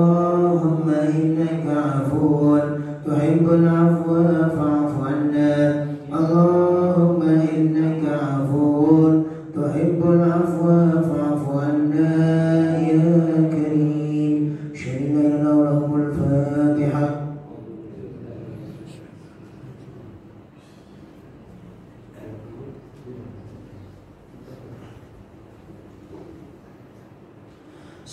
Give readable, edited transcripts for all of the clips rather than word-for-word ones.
اللهم إنك عفو تحب العفو فاعف عنا. اللهم إنك عفو تحب العفو فاعف عنا يا كريم. شهدنا له الفاتحة.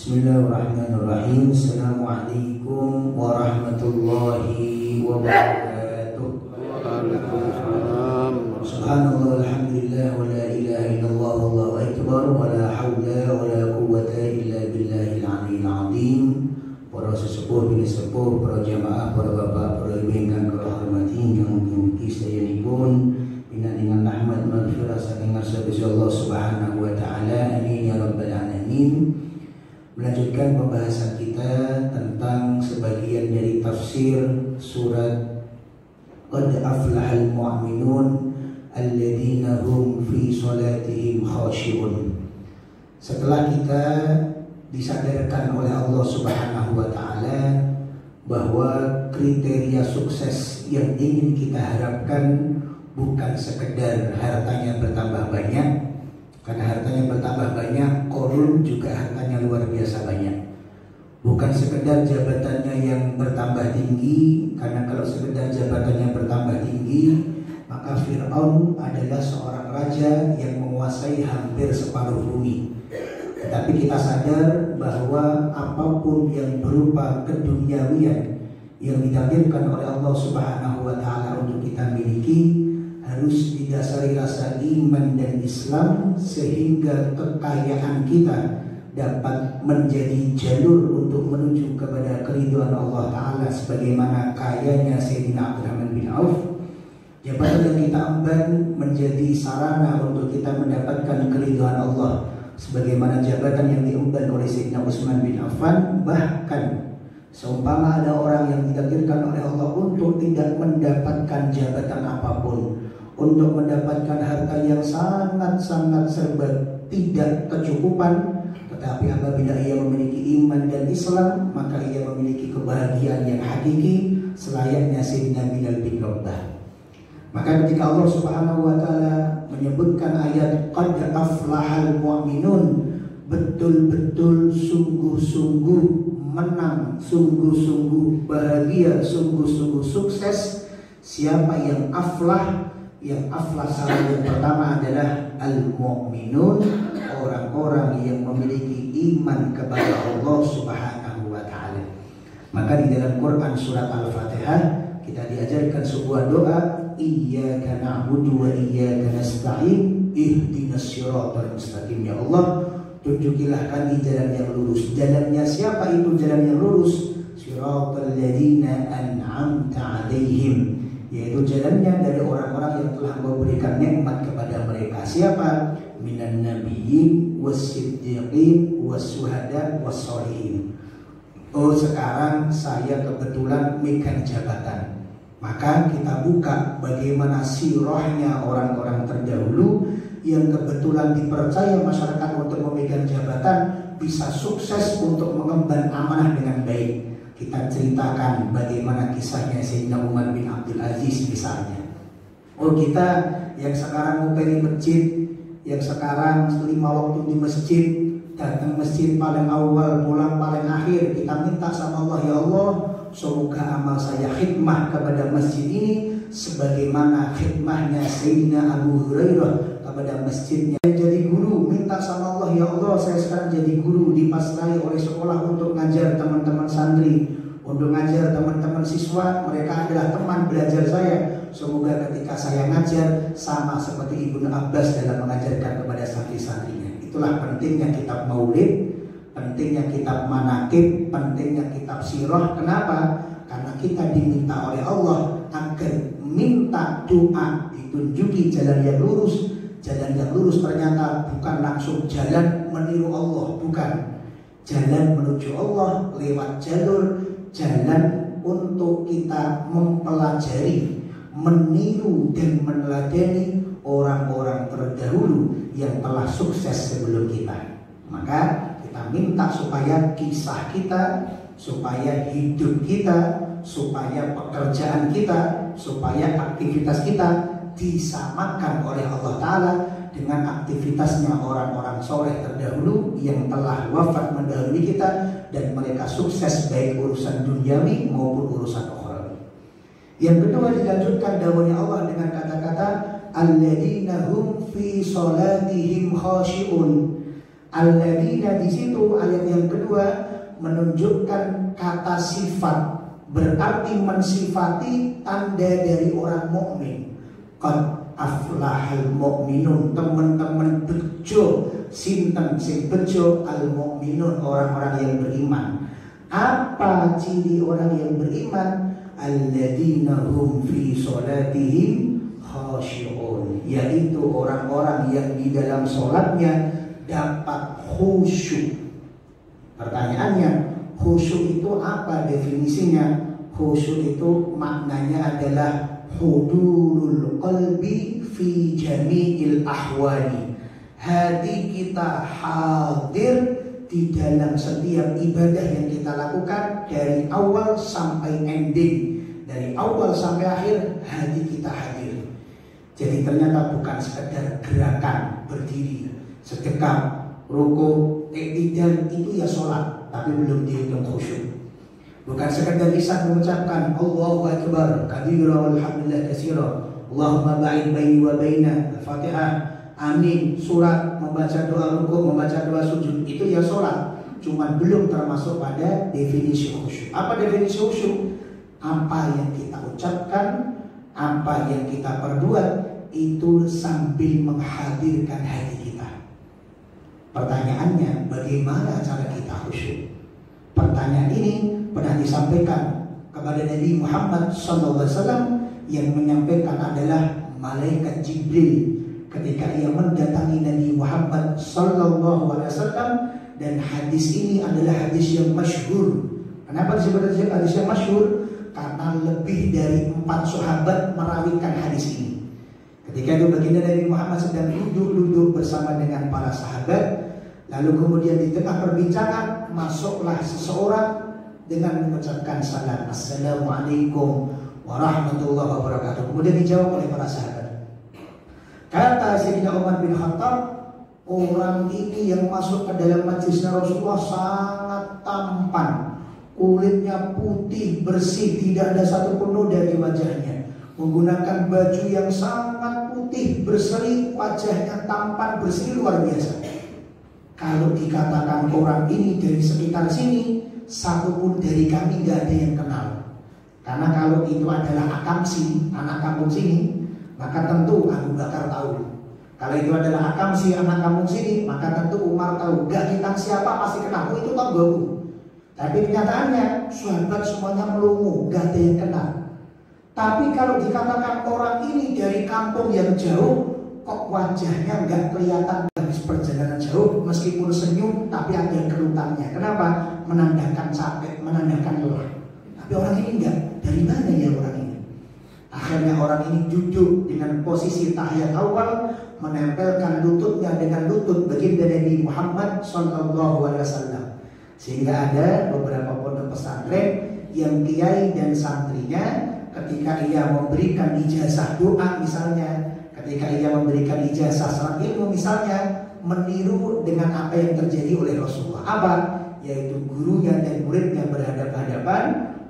Bismillahirrahmanirrahim. Assalamualaikum warahmatullahi wabarakatuh. Waalaikumsalam. Subhanallah, alhamdulillah, wa la ilaha illallah, wallahu akbar, wa la hawla wa la quwwata illa billahil aliyyil azim. Para sesepuh, bini sepuh, para jamaah, para bapak, para ibu ingkang kula hormati, ingkang mugi sedayanipun pinanjenengan rahmat maghfirah saking Gusti Allah Subhanahu wa taala. Amin ya rabbal alamin. Melanjutkan pembahasan kita tentang sebagian dari tafsir surat Qad aflahal mu'minun alladzina hum fi sholatihim khashi'un. Setelah kita disadarkan oleh Allah Subhanahu wa taala bahwa kriteria sukses yang ingin kita harapkan bukan sekedar hartanya bertambah banyak, karena hartanya bertambah banyak, korun juga hartanya luar biasa banyak. Bukan sekedar jabatannya yang bertambah tinggi, karena kalau sekedar jabatannya bertambah tinggi, maka Fir'aun adalah seorang raja yang menguasai hampir separuh bumi. Tetapi kita sadar bahwa apapun yang berupa keduniawian yang ditakdirkan oleh Allah Subhanahu wa taala untuk kita miliki harus didasari rasa iman dan Islam, sehingga kekayaan kita dapat menjadi jalur untuk menuju kepada keridhaan Allah Ta'ala, sebagaimana kayanya Sayyidina Abdurrahman bin Auf. Jabatan yang kita emban menjadi sarana untuk kita mendapatkan keridhaan Allah, sebagaimana jabatan yang diemban oleh Sayyidina Utsman bin Affan. Bahkan seumpama ada orang yang ditakdirkan oleh Allah untuk tidak mendapatkan jabatan apapun, untuk mendapatkan harta yang sangat-sangat serba tidak kecukupan, tetapi apabila ia memiliki iman dan Islam, maka ia memiliki kebahagiaan yang hakiki selayaknya Sayyidina Bilal bin Rabah. Maka ketika Allah Subhanahu wa taala menyebutkan ayat Qad aflahal mu'minun, betul-betul sungguh-sungguh menang, sungguh-sungguh bahagia, sungguh-sungguh sukses. Siapa yang aflah? Yang aflah salah yang pertama adalah al-mu'minun, orang-orang yang memiliki iman kepada Allah Subhanahu wa taala. Maka di dalam Quran surat Al-Fatihah kita diajarkan sebuah doa, iyyaka na'budu wa iyyaka nasta'in ihdinas siratal mustaqim. Ya Allah, tunjukilah kami jalan yang lurus. Jalannya siapa itu jalan yang lurus? Siratal ladzina an'amta 'alaihim, yaitu jalannya dari orang-orang yang telah memberikan nikmat kepada mereka. Siapa? Minan nabiyyin was-siddiqin was-syuhada was-sholihin. Oh, sekarang saya kebetulan megang jabatan, maka kita buka bagaimana sirahnya orang-orang terdahulu yang kebetulan dipercaya masyarakat untuk memegang jabatan, bisa sukses untuk mengemban amanah dengan baik. Kita ceritakan bagaimana kisahnya Sayyidina Umar bin Abdul Aziz misalnya. Oh, kita yang sekarang ngupeni masjid, yang sekarang 5 waktu di masjid, datang masjid paling awal, pulang paling akhir, kita minta sama Allah, ya Allah, semoga amal saya khidmah kepada masjid ini sebagaimana khidmahnya Sayyidina Abu Hurairah kepada masjidnya. Jadi guru, minta sama Allah, ya Allah, saya sekarang jadi guru, dipasrai oleh sekolah untuk ngajar teman-teman santri, untuk ngajar teman-teman siswa, mereka adalah teman belajar saya. Semoga ketika saya ngajar sama seperti Ibnu Abbas dalam mengajarkan kepada santri-santrinya. Itulah pentingnya kitab maulid, pentingnya kitab manaqib, pentingnya kitab sirah. Kenapa? Karena kita diminta oleh Allah agar minta doa ditunjuki jalan yang lurus. Jalan yang lurus ternyata bukan langsung jalan meniru Allah, bukan. Jalan menuju Allah lewat jalur jalan untuk kita mempelajari, meniru dan meneladani orang-orang terdahulu yang telah sukses sebelum kita. Maka kita minta supaya kisah kita, supaya hidup kita, supaya pekerjaan kita, supaya aktivitas kita disamakan oleh Allah Ta'ala dengan aktivitasnya orang-orang soleh terdahulu yang telah wafat mendahului kita, dan mereka sukses baik urusan duniawi maupun urusan ukhrawi. Yang kedua dilanjutkan dakwahnya Allah dengan kata-kata alladzina hum fi sholatihim khashi'un. Alladzina di situ ayat yang kedua menunjukkan kata sifat, berarti mensifati tanda dari orang mukmin. Qad aflahal mu'minun, teman-teman bejo sinten sing bejo al mu'minun, orang-orang yang beriman. Apa ciri orang yang beriman? Alladzina hum fi sholatihim khashi'un, yaitu orang-orang yang di dalam sholatnya dapat khusyuk. Pertanyaannya, khusyuk itu apa definisinya? Khusyuk itu maknanya adalah hudurul qalbi fi jami'il ahwali. Hati kita hadir di dalam setiap ibadah yang kita lakukan dari awal sampai ending. Dari awal sampai akhir hati kita hadir. Jadi ternyata bukan sekedar gerakan berdiri, sedekap, rukuk, iktidal itu ya sholat, tapi belum dihitung khusyuk. Bukan sekedar lisan mengucapkan Allahu Akbar kabira walhamdulillah katsira, Allahumma ba'id baini wa baina Al-Fatihah, amin, surat, membaca doa rukuk, membaca doa sujud, itu ya sholat, cuman belum termasuk pada definisi khusyuk. Apa definisi khusyuk? Apa yang kita ucapkan, apa yang kita perbuat itu sambil menghadirkan hati kita. Pertanyaannya, bagaimana cara kita khusyuk? Pertanyaan ini pernah disampaikan kepada Nabi Muhammad SAW, yang menyampaikan adalah malaikat Jibril ketika ia mendatangi Nabi Muhammad SAW. Dan hadis ini adalah hadis yang masyhur. Kenapa disebut hadis yang masyhur? Karena lebih dari 4 sahabat merawikan hadis ini. Ketika itu baginda Nabi Muhammad sedang duduk-duduk bersama dengan para sahabat, lalu kemudian di tengah perbincangan masuklah seseorang dengan mengucapkan salam, Assalamualaikum warahmatullahi wabarakatuh. Kemudian dijawab oleh para sahabat. Kata Sayyidina Umar bin Khattab, orang ini yang masuk ke dalam majlisnya Rasulullah sangat tampan, kulitnya putih bersih, tidak ada satupun noda di wajahnya, menggunakan baju yang sangat putih berseri, wajahnya tampan bersih luar biasa. Kalau dikatakan orang ini dari sekitar sini, satupun dari kami gak ada yang kenal. Karena kalau itu adalah akamsi, anak kampung sini, maka tentu Abu Bakar tahu. Kalau itu adalah akamsi, anak kampung sini, maka tentu Umar tahu. Gak kita siapa pasti kenal, oh itu tonggoku. Tapi kenyataannya sahabat semuanya melungu, gak ada yang kenal. Tapi kalau dikatakan orang ini dari kampung yang jauh, kok wajahnya gak kelihatan habis perjalanan jauh, meskipun senyum tapi ada kerutannya. Kenapa? Menandakan capek, menandakan lelah. Tapi orang ini enggak. Dari mana ya orang ini? Akhirnya orang ini duduk dengan posisi tahiyat awal, menempelkan lututnya dengan lutut baginda Nabi Muhammad SAW. Sehingga ada beberapa pondok pesantren yang kiai dan santrinya ketika ia memberikan ijazah doa misalnya, ketika ia memberikan ijazah serat ilmu misalnya, meniru dengan apa yang terjadi oleh Rasulullah. Apa? Yaitu gurunya dan muridnya berhadapan-hadapan,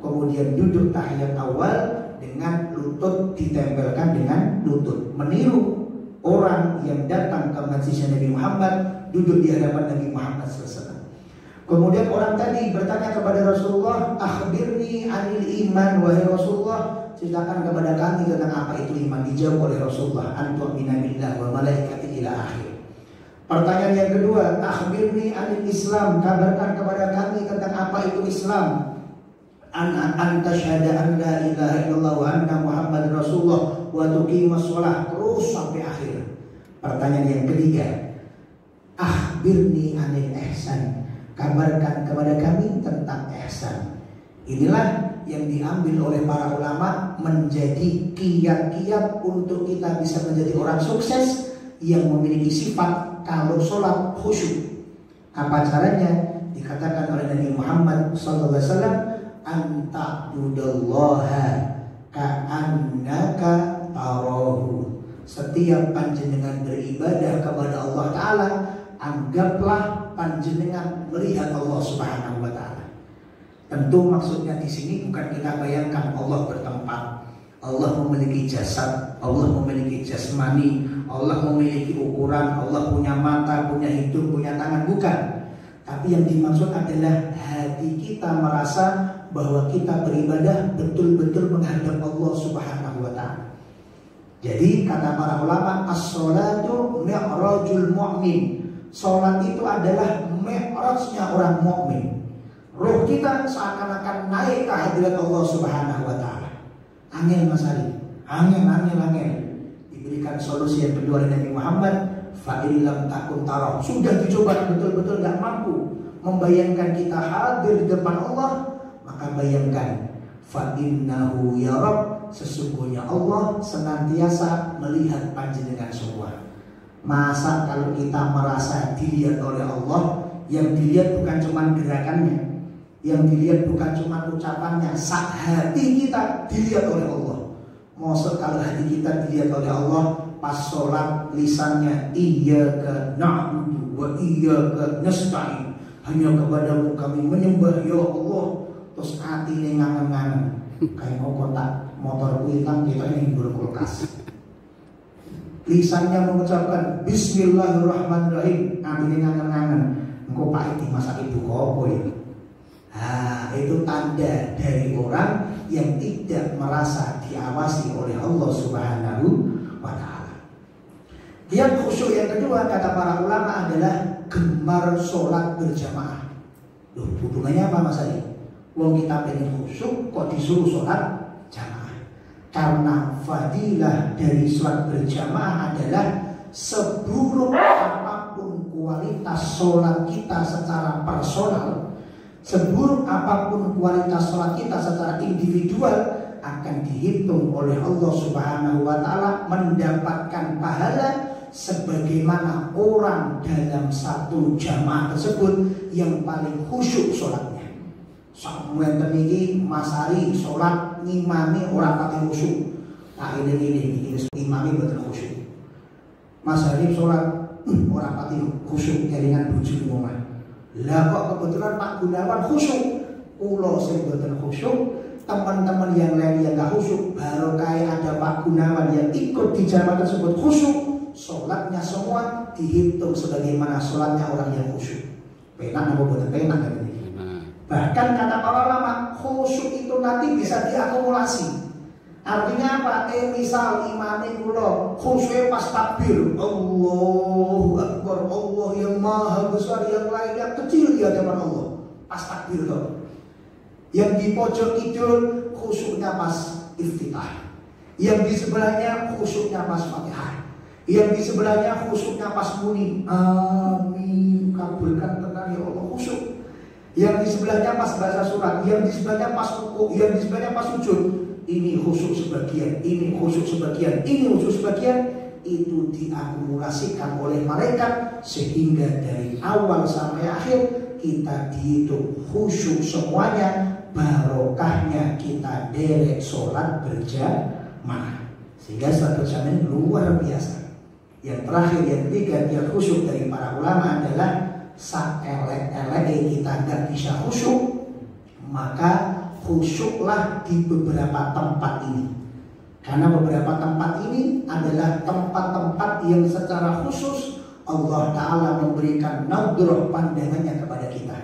kemudian duduk tahiyat awal dengan lutut ditempelkan dengan lutut, meniru orang yang datang ke majlisnya Nabi Muhammad duduk di hadapan Nabi Muhammad SAW. Kemudian orang tadi bertanya kepada Rasulullah, akhbirni anil iman, wahai Rasulullah, ceritakan kepada kami tentang apa itu iman. Dijawab oleh Rasulullah, antu'mina billah wa malaikati ila akhir. Pertanyaan yang kedua, akhbirni anil Islam, kabarkan kepada kami tentang apa itu Islam. An tasyhada an la ilaha illallah wa anna Muhammad Rasulullah wa tuqimus shalah, terus sampai akhir. Pertanyaan yang ketiga, akhbirni anil ihsan, kabarkan kepada kami tentang ihsan. Inilah yang diambil oleh para ulama menjadi kiat-kiat untuk kita bisa menjadi orang sukses yang memiliki sifat kalau sholat khusyuk. Apa caranya? dikatakan oleh Nabi Muhammad SAW, anta'budallaha ka'annaka tarahu. Setiap panjenengan beribadah kepada Allah Ta'ala, anggaplah panjenengan melihat Allah Subhanahu wa Ta'ala. Tentu maksudnya di sini bukan kita bayangkan Allah bertempat, Allah memiliki jasad, Allah memiliki jasmani, Allah memiliki ukuran, Allah punya mata, punya hidung, punya tangan, bukan. Tapi yang dimaksud adalah hati kita merasa bahwa kita beribadah betul-betul menghadap Allah Subhanahu wa Ta'ala. Jadi kata para ulama, as-sholatu mi'rajul mu'min. Sholat itu adalah mi'rajnya orang mukmin. Roh kita seakan-akan naik ke hadirat Allah Subhanahu wa Ta'ala. Angin Mas Ali, angin. Diberikan solusi yang kedua oleh Nabi Muhammad, fa illam takun tarah. Sudah dicoba betul-betul gak mampu membayangkan kita hadir di depan Allah, maka bayangkan fa innahu yarab, sesungguhnya Allah senantiasa melihat panjenengan semua. Masa kalau kita merasa dilihat oleh Allah, yang dilihat bukan cuma gerakannya, yang dilihat bukan cuma ucapannya, sak hati kita dilihat oleh Allah. Maksud kalau hati kita dilihat oleh Allah, pas sholat lisannya iyyaka na'budu wa iyyaka nasta'in, hanya kepadamu kami menyembah ya Allah. Terus hati ini ngangen-ngangen, kayak mau kontak motor hilang kita ini berkulkas. Lisannya mengucapkan Bismillahirrahmanirrahim, hati ini ngangen-ngangen, engkau pahit dimasak ibu kopo ya. Itu tanda dari orang yang tidak merasa diawasi oleh Allah Subhanahu wa Ta'ala. Yang khusyuk yang kedua kata para ulama adalah gemar sholat berjamaah. Loh, hubungannya apa Mas Ali? Wong kita pengen khusyuk kok disuruh sholat jamaah? Karena fadilah dari sholat berjamaah adalah seburuk apapun kualitas sholat kita secara personal, seburuk apapun kualitas sholat kita secara individual, akan dihitung oleh Allah Subhanahu wa Ta'ala mendapatkan pahala sebagaimana orang dalam satu jamaah tersebut yang paling khusyuk sholatnya. Sampeyan iki Mas Ari sholat ngimami orang pati khusyuk. Nah ini imami betul khusyuk. Mas Ari sholat orang pati khusyuk kelingan bojo omah. Lah kok kebetulan Pak Gunawan khusyuk, kula sing boten khusyuk, teman-teman yang lain yang gak khusyuk, baru kayak ada Pak Gunawan yang ikut di jamaah tersebut khusyuk, sholatnya semua dihitung sebagaimana sholatnya orang yang khusyuk. Penak apa boten penak kan ini? Bahkan kata para ulama, khusyuk itu nanti bisa diakumulasi. Artinya apa? Misal imami kula khusyuk pas takbir, Allahu Akbar, Allah yang maha besar, yang lain yang kecil di hadapan Allah. Pas takbir tuh. Yang di pojok kidul khusyuknya pas iftitah. Yang di sebelahnya khusyuknya pas Fatihah. Yang di sebelahnya khusyuknya pas muni. Amin, kabulkan tenan ya Allah, khusyuk. Yang di sebelahnya pas baca surat, yang di sebelahnya pas rukuk, yang di sebelahnya pas sujud. Ini khusyuk sebagian, ini khusyuk sebagian, ini khusyuk sebagian. Itu diakumulasikan oleh malaikat sehingga dari awal sampai akhir kita dihitung khusyuk semuanya. Barokahnya kita derek sholat berjamaah, sehingga sholat berjamaah ini luar biasa. Yang terakhir, yang ketiga, yang khusyuk dari para ulama adalah saelek-elek kita nggak bisa khusyuk, maka khusyuklah di beberapa tempat ini. Karena beberapa tempat ini adalah tempat-tempat yang secara khusus Allah Ta'ala memberikan nadroh pandangannya kepada kita.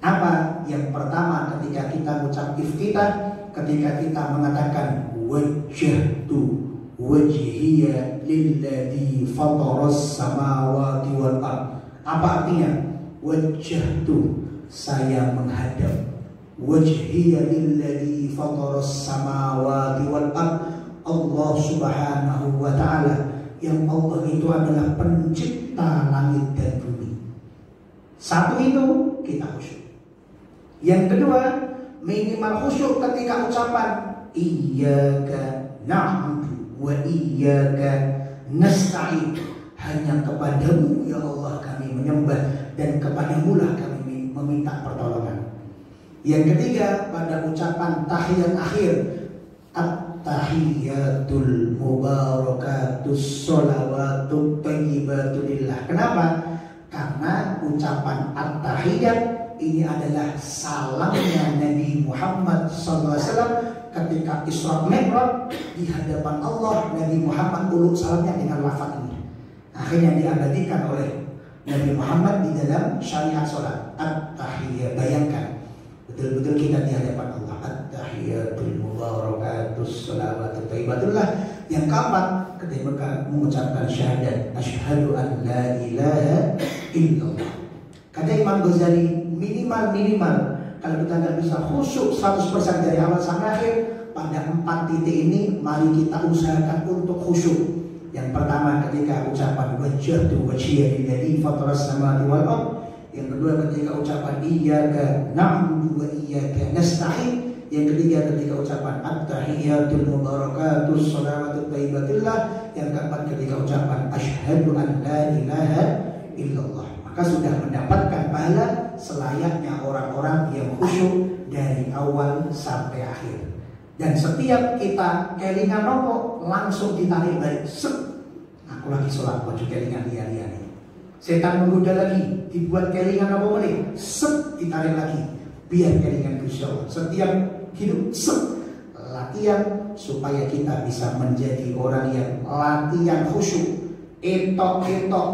Apa? Yang pertama, ketika kita mengucap iftitah, ketika kita mengatakan wajjahtu wajhiya lilladzi fataras samawati wal ardh. Apa artinya? Wajjahtu, saya menghadap, wajhiya lilladzi fataras samawati wal ardh, Allah Subhanahu wa Ta'ala, yang Allah itu adalah pencipta langit dan bumi. Satu itu kita khusyuk. Yang kedua, minimal khusyuk ketika ucapan iyyaka na'budu wa iyyaka nasta'in. Hanya kepadamu ya Allah kami menyembah, dan kepadamu lah kami meminta pertolongan. Yang ketiga, pada ucapan tahiyat akhir, at-tahiyatul mubarakatus sholawatut thayyibatu lillah. Kenapa? Karena ucapan at-tahiyat ini adalah salamnya Nabi Muhammad SAW ketika Isra Mi'raj di hadapan Allah. Nabi Muhammad uluk salamnya dengan lafaz ini. Akhirnya diabadikan oleh Nabi Muhammad di dalam syariat sholat. At-tahiyat, bayangkan betul-betul kita di hadapan Allah. At-tahiyatul mubarakatus sholawatut thayyibatullah. Yang keempat, ketika mengucapkan syahadat asyhadu an la ilaha illallah. Kata Imam Ghazali, minimal kalau kita nggak bisa khusyuk 100% dari awal sampai akhir, pada 4 titik ini mari kita usahakan untuk khusyuk. Yang pertama, ketika ucapan wajjahtu wajhiya lilladzi fataras samawati wal ardh. Yang kedua, ketika ucapan iyyaka na'budu wa iyyaka nasta'in. Yang ketiga, ketika ucapan at-tahiyatul mubarakatus sholawatut thayyibatullah. Yang keempat, ketika ucapan asyhadu an la ilaha illallah. Maka sudah mendapatkan pahala selayaknya orang-orang yang khusyuk dari awal sampai akhir. Dan setiap kita kelingan rokok, langsung ditarik balik. Aku lagi sholat, baju kelingan liar-liar. Setan menggoda lagi, dibuat kelingan apa boleh, ditarik lagi, biar kelingan Gusti Allah. Setiap hidup latihan supaya kita bisa menjadi orang yang latihan khusyuk, etok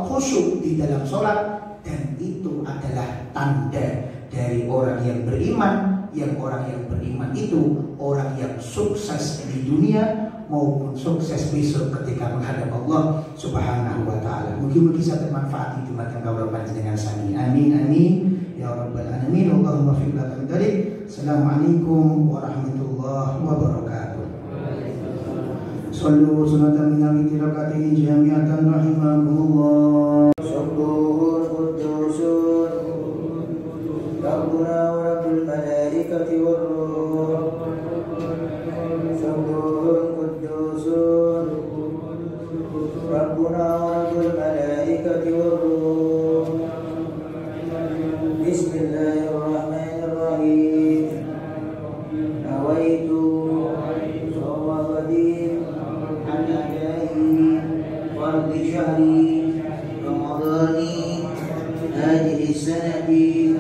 khusyuk di dalam sholat. Dan itu adalah tanda dari orang yang beriman. Yang orang yang beriman itu orang yang sukses di dunia maupun sukses besok ketika menghadap Allah Subhanahu wa taala. Mugi-mugi bisa bermanfaat di Jumat yang kau dengan sami. Amin amin ya rabbal alamin. Allahumma fi dzalik. Assalamualaikum warahmatullahi wabarakatuh. Sallu sunatan min nabi rakatain jami'atan rahimakumullah. Subhanallah qudusun Rabbuna wa rabbul malaikati war ruh. Subhanallah qudusun Rabbuna wa rabbul malaikati war ruh. Bismillahirrahmanirrahim. Nawaitu shawabatin an adai fardhi syahri Ramadhani hadhihi sanati